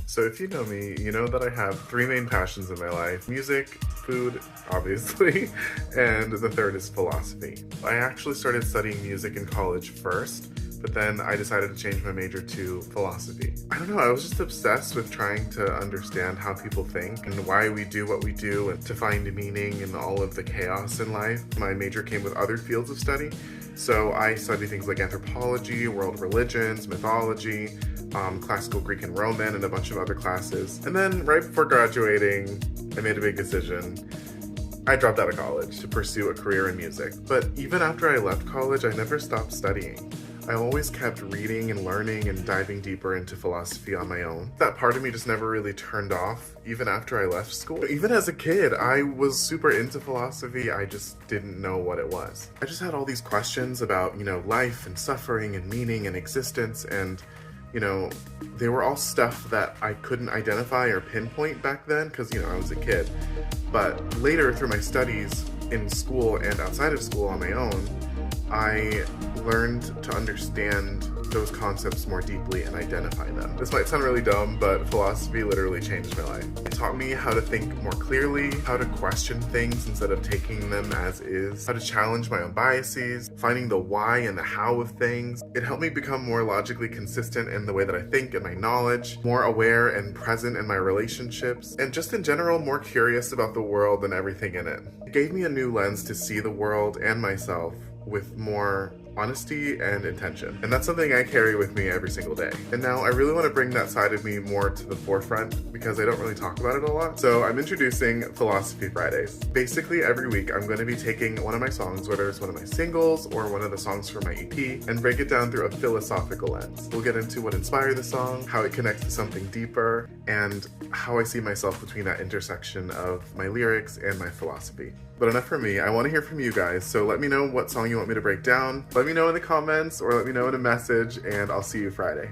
So if you know me, you know that I have three main passions in my life: music, food, obviously, and the third is philosophy. I actually started studying music in college first, but then I decided to change my major to philosophy. I don't know, I was just obsessed with trying to understand how people think and why we do what we do and to find meaning in all of the chaos in life. My major came with other fields of study, so I studied things like anthropology, world religions, mythology, classical Greek and Roman, and a bunch of other classes. And then right before graduating, I made a big decision. I dropped out of college to pursue a career in music. But even after I left college, I never stopped studying. I always kept reading and learning and diving deeper into philosophy on my own. That part of me just never really turned off, even after I left school. Even as a kid, I was super into philosophy, I just didn't know what it was. I just had all these questions about, life and suffering and meaning and existence, and they were all stuff that I couldn't identify or pinpoint back then because, I was a kid. But later, through my studies in school and outside of school on my own, I learned to understand those concepts more deeply and identify them. This might sound really dumb, but philosophy literally changed my life. It taught me how to think more clearly, how to question things instead of taking them as is, how to challenge my own biases, finding the why and the how of things. It helped me become more logically consistent in the way that I think and my knowledge, more aware and present in my relationships, and just in general more curious about the world and everything in it. It gave me a new lens to see the world and myself with more honesty and intention. And that's something I carry with me every single day. And now I really want to bring that side of me more to the forefront because I don't really talk about it a lot. So I'm introducing Philosophy Fridays. Basically every week I'm going to be taking one of my songs, whether it's one of my singles or one of the songs from my EP, and break it down through a philosophical lens. We'll get into what inspired the song, how it connects to something deeper, and how I see myself between that intersection of my lyrics and my philosophy. But enough from me. I want to hear from you guys, so let me know what song you want me to break down. Let me know in the comments or let me know in a message, and I'll see you Friday.